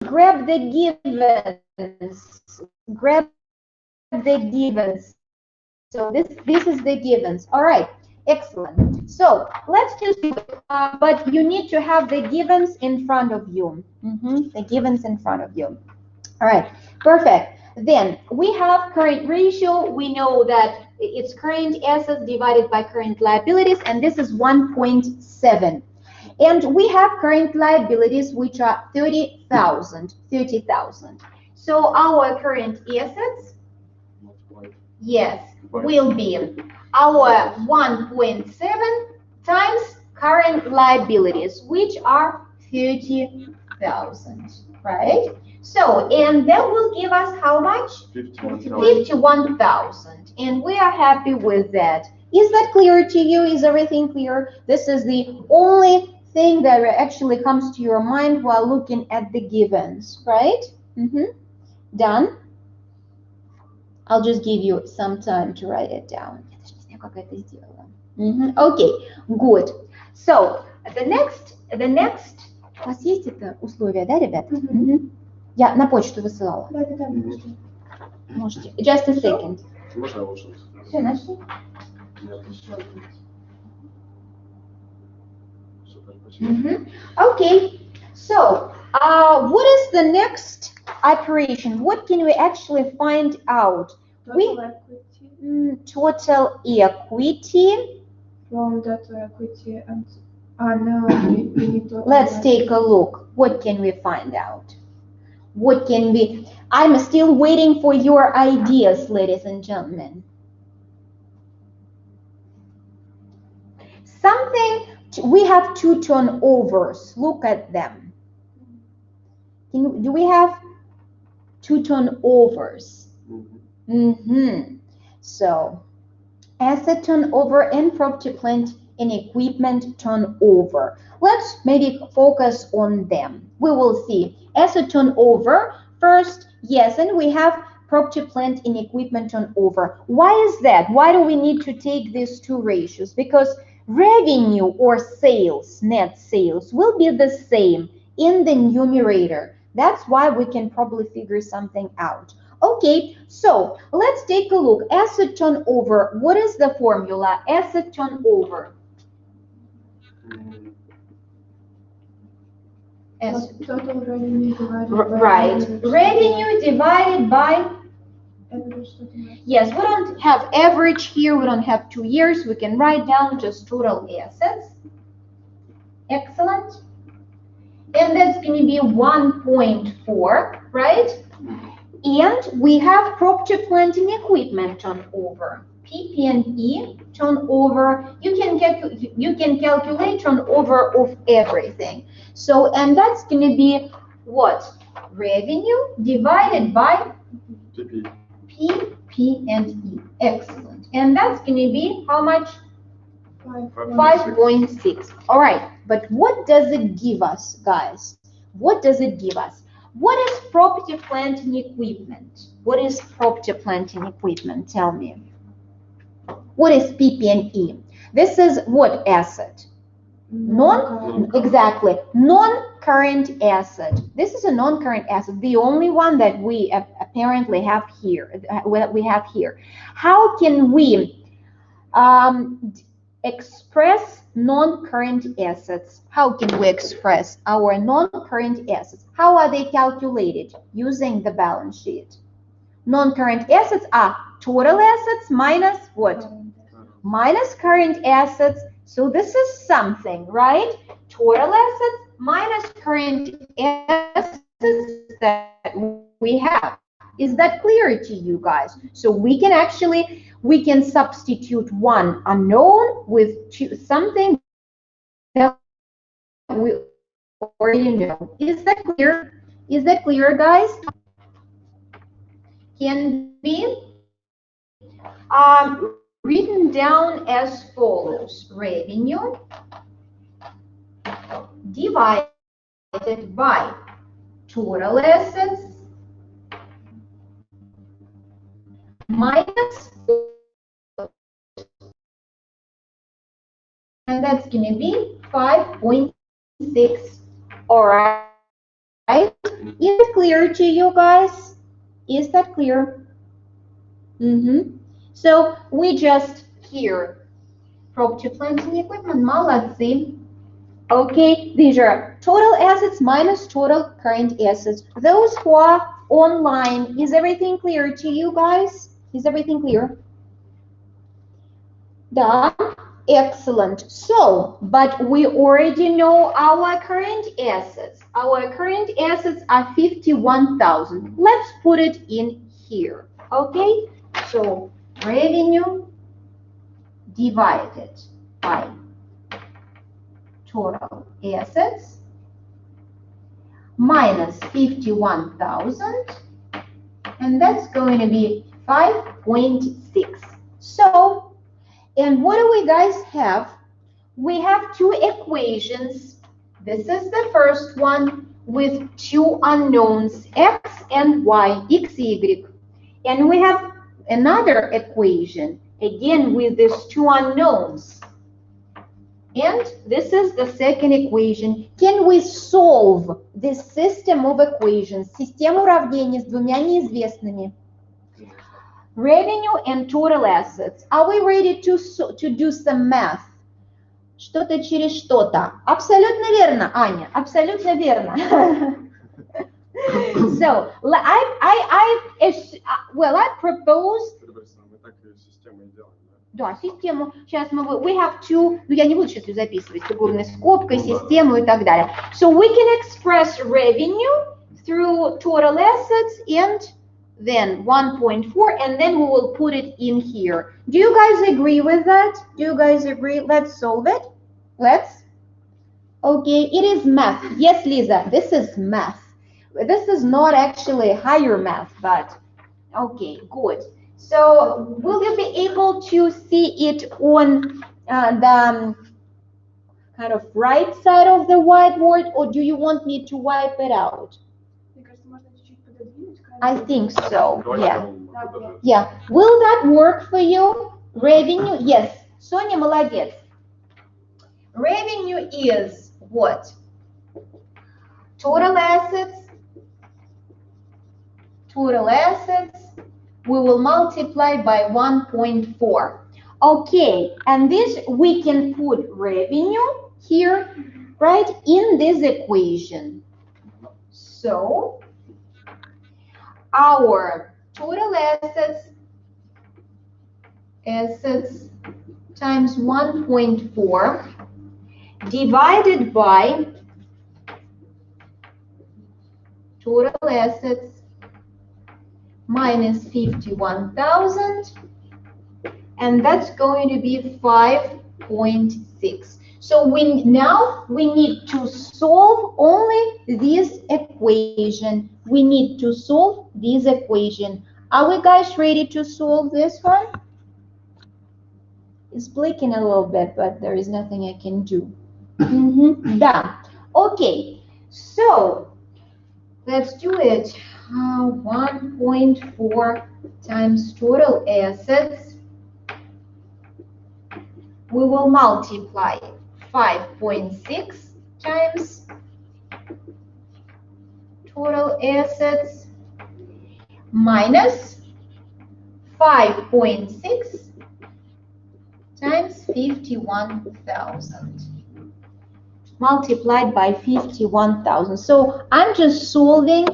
grab the givens. Grab the givens. So this is the givens. All right, excellent. So let's just do it. But you need to have the givens in front of you. The givens in front of you. All right, perfect. Then we have current ratio. We know that it's current assets divided by current liabilities, and this is 1.7. And we have current liabilities, which are 30,000. So our current assets, yes, will be our 1.7 times current liabilities, which are 30,000, right? So, and that will give us how much? 51,000. And we are happy with that. Is that clear to you? Is everything clear? This is the only thing that actually comes to your mind while looking at the givens, right? Done? I'll just give you some time to write it down. Okay, good. So, the next, у вас есть это условие, да, ребят? Я на почту высылала. Можете. Just a second. Все, нашли? Okay, so what is the next operation? What can we actually find out? Total equity. From total equity and no, let's take a look. What can we find out? What can we? I'm still waiting for your ideas, ladies and gentlemen. Something. We have two turnovers. Look at them. Do we have two turnovers? So, asset turnover and property, plant and equipment turnover. Let's maybe focus on them. We will see asset turnover first. Yes, and we have property, plant and equipment turnover. Why is that? Why do we need to take these two ratios? Because revenue or sales, net sales, will be the same in the numerator. That's why we can probably figure something out. Okay, so let's take a look. Asset turnover. What is the formula? Asset turnover. Total revenue divided by revenue divided by average. Yes, we don't have average here. We don't have 2 years. We can write down just total assets. Excellent. And that's going to be 1.4, right? And we have property, plant and equipment turnover. PP&E turnover. You can calculate turnover of everything. So, and that's going to be what? Revenue divided by PP&E. Excellent. And that's going to be how much? 5.6. All right. But what does it give us, guys? What does it give us? What is property, plant, and equipment? What is property, plant, and equipment? Tell me. What is PP&E? This is what asset? Exactly. Non-current asset. This is a non-current asset. The only one that we apparently have here. How can we express non-current assets? How can we express our non-current assets? How are they calculated? Using the balance sheet. Non-current assets are total assets minus what? Minus current assets. So this is something, right? Total assets minus current assets that we have. Is that clear to you guys? So we can substitute one unknown with something that we already know. Is that clear? Is that clear, guys? Can be written down as follows: revenue divided by total assets minus, and that's going to be 5.6. All right. Is it clear to you guys? Is that clear? So we just here property plant and equipment, молодцы. Okay, these are total assets minus total current assets. Those who are online, is everything clear to you guys? Is everything clear? Да, excellent. So, but we already know our current assets. Our current assets are 51,000. Let's put it in here. Okay, so revenue divided by total assets minus 51,000, and that's going to be 5.6. So, and what do we guys have? We have two equations. This is the first one with two unknowns, x and y, x, y. And we have another equation, again with these two unknowns. And this is the second equation. Can we solve this system of equations, систему уравнений с двумя неизвестными? Revenue and total assets. Are we ready to do some math? Что-то через что-то. Абсолютно верно, Аня, абсолютно верно. So, I propose... Да, систему. Сейчас we have two, ну я не буду сейчас ее записывать, фигурной скобкой, систему и так далее. So we can express revenue through total assets and then 1.4, and then we will put it in here. Do you guys agree with that? Do you guys agree? Let's solve it. Let's. Okay, it is math. Yes, Lisa, this is math. This is not actually higher math, but okay, good. So will you be able to see it on the kind of right side of the whiteboard, or do you want me to wipe it out? I think so, yeah. Yeah, will that work for you? Revenue, yes. Sonia, молодец. Revenue is what? Total assets. Total assets. We will multiply by 1.4. Okay, and this we can put revenue here, right, in this equation. So our total assets times 1.4 divided by total assets minus 51,000, and that's going to be 5.6. So now we need to solve only this equation. We need to solve this equation. Are we guys ready to solve this one? It's blinking a little bit, but there is nothing I can do. Done. Okay, so let's do it. 1.4 times total assets. We will multiply 5.6 times total assets minus 5.6 times 51,000 multiplied by 51,000. So I'm just solving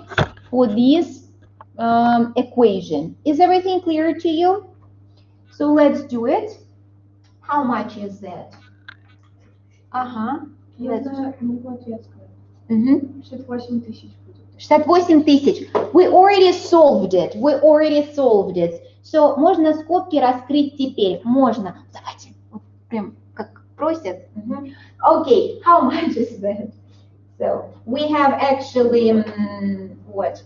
for this equation. Is everything clear to you? So let's do it. How much is that? Я могу ответ сказать. 68 тысяч будет. 68 тысяч. We already solved it. We already solved it. So можно скобки раскрыть теперь. Можно. Давайте. Вот прям как просят. Okay, how much is that? So we have actually what?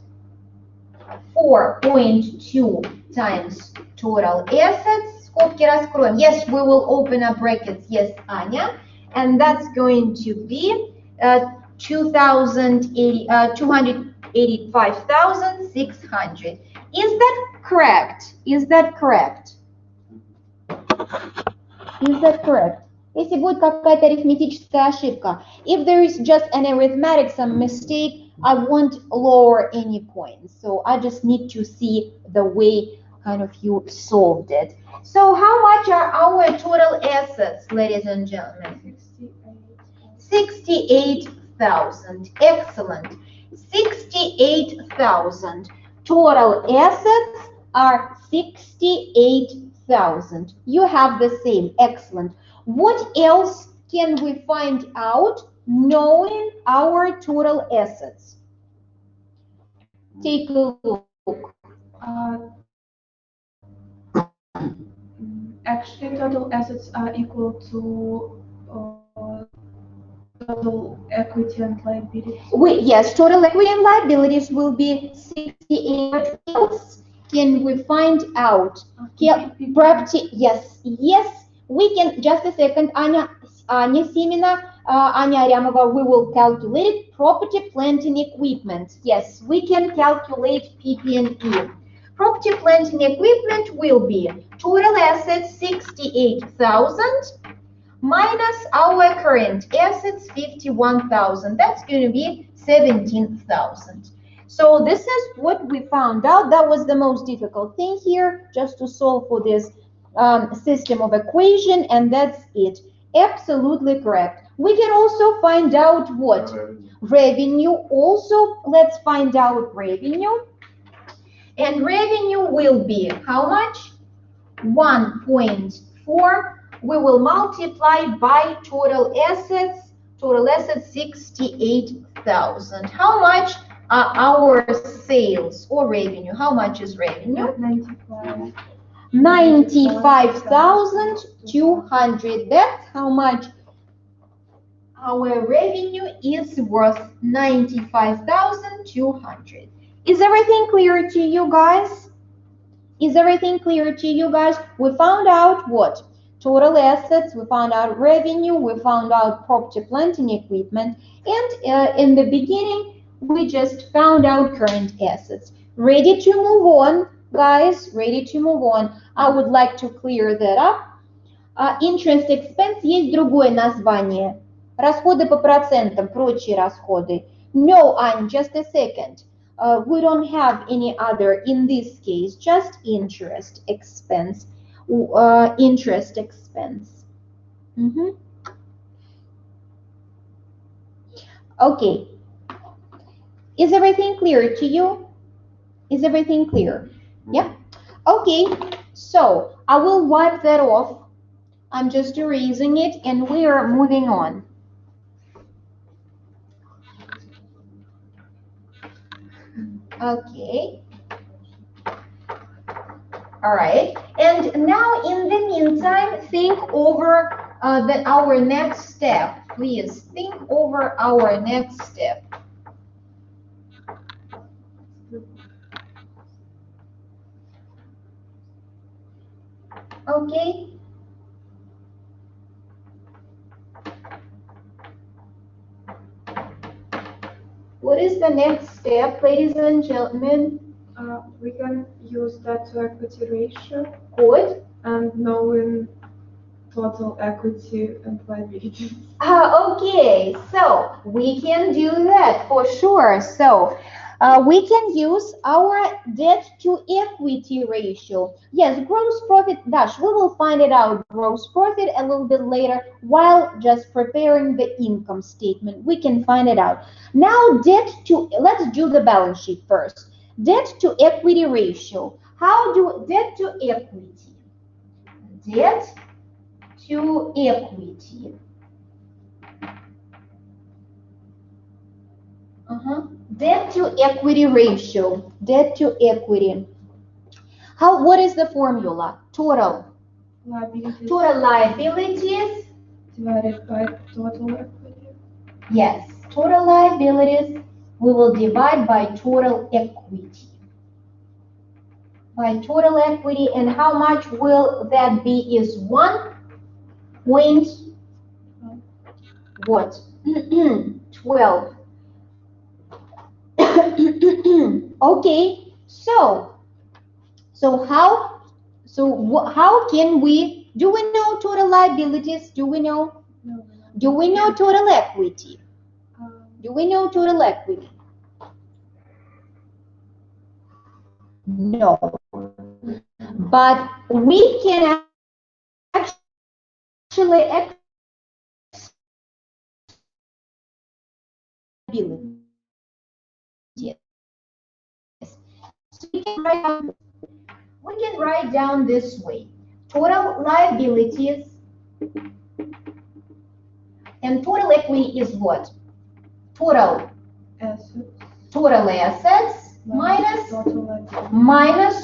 4.2 times total assets. Скобки раскроем. Yes, we will open up brackets. Yes, Anya. And that's going to be 285,600. Is that correct? Is that correct? Is that correct? Если будет какая-то арифметическая ошибка, if there is just an arithmetic, some mistake, I won't lower any points. So I just need to see the way kind of you solved it. So how much are our total assets, ladies and gentlemen? 68,000. Excellent. 68,000. Total assets are 68,000. You have the same. Excellent. What else can we find out knowing our total assets? Take a look. Actually, total assets are equal to total equity and liabilities. Yes, total equity and liabilities will be 68. What else can we find out? Property, yes, we can, just a second, Anya Simina, Anya Aryamova, we will calculate it. Property, plant, and equipment. Yes, we can calculate PP&E. Property, plant, and equipment will be total assets 68,000 minus our current assets 51,000. That's going to be 17,000. So this is what we found out. That was the most difficult thing here, just to solve for this system of equation, and that's it. Absolutely correct. We can also find out what? Revenue. Also, let's find out revenue. And revenue will be how much? 1.4. We will multiply by total assets. Total assets 68,000. How much are our sales or revenue? How much is revenue? 95,200. That's how much our revenue is worth. 95,200. Is everything clear to you guys? Is everything clear to you guys? We found out what? Total assets, we found out revenue, we found out property, plant, and equipment, and in the beginning, we just found out current assets. Ready to move on, guys? Ready to move on. I would like to clear that up. Interest expense есть другое название. Расходы по процентам, прочие расходы. No, Ань, just a second. We don't have any other in this case, just interest expense. Interest expense. Okay. Is everything clear to you? Is everything clear? Yeah? Okay, so I will wipe that off. I'm just erasing it and we are moving on. Okay. All right. And now, in the meantime, think over our next step. Please think over our next step. Okay. What is the next step, ladies and gentlemen? We can use debt to equity ratio. Good. And knowing total equity and liabilities. Okay, so we can do that for sure. So we can use our debt to equity ratio. Yes, gross profit dash. We will find it out, gross profit, a little bit later while just preparing the income statement. We can find it out. Now let's do the balance sheet first. Debt to equity ratio. How do debt to equity? Debt to equity. Debt to equity ratio. Debt to equity. What is the formula? Total liabilities. Total liabilities divided by total equity. Yes, total liabilities we will divide by total equity. By total equity, and how much will that be? Is 1 point what? 12. Okay, so how can we, do we know total liabilities? Do we know? No. Do we know total equity? Do we know total equity? No. But we can actually we can write down this way. Total liabilities and total equity is what? Total assets minus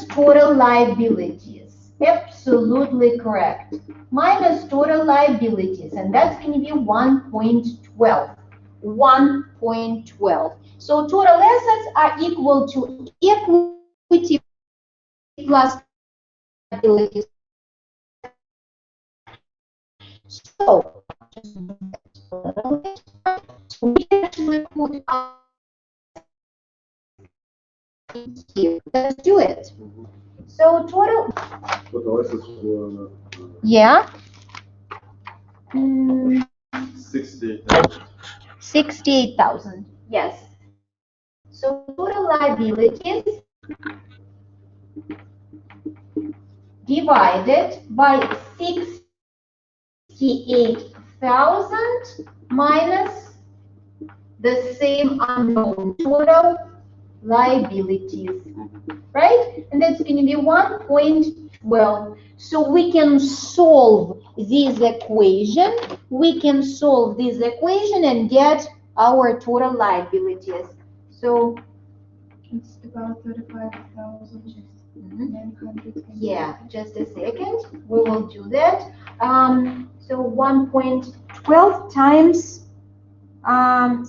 total liabilities. Absolutely correct. Minus total liabilities, and that's going to be 1.12. 1.12. So total assets are equal to equity plus liabilities. So we actually put here. Let's do it. So total. Yeah. 68,000. Yes. So total liabilities divided by 68,000 minus the same unknown total liabilities, right? And that's going to be 1.12. So we can solve this equation. We can solve this equation and get our total liabilities. So it's about 35,900. yeah, just a second. We will do that. So 1.12 times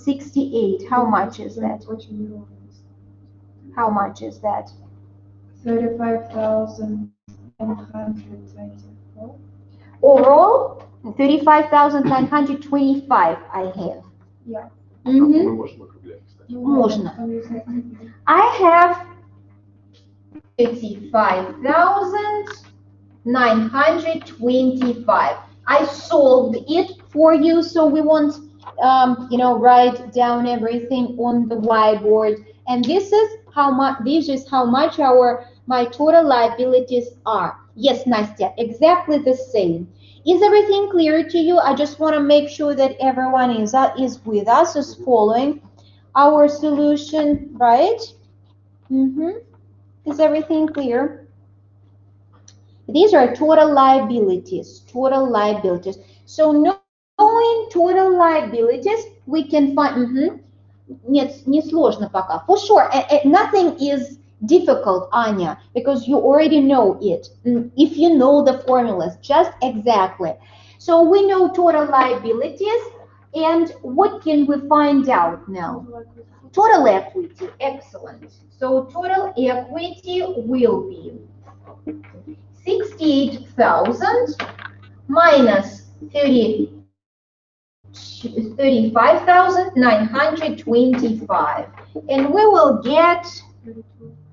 68. How much is that? How much is that? 35,924. Overall, 35,925 I have. Yeah. Можно. I have 35,925. I solved it for you, so we won't, write down everything on the whiteboard. And this is how much. This is how much my total liabilities are. Yes, Nastya, exactly the same. Is everything clear to you? I just want to make sure that everyone is with us, is following our solution, right? Is everything clear? These are total liabilities. Total liabilities. So knowing total liabilities, we can find. Нет, не сложно пока. For sure, nothing is difficult, Anya, because you already know it. If you know the formulas, just exactly. So we know total liabilities, and what can we find out now? Total equity. Excellent. So total equity will be 68,000 minus 35,925, and we will get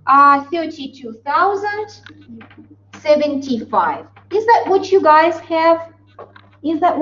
32,075. Is that what you guys have? Is that what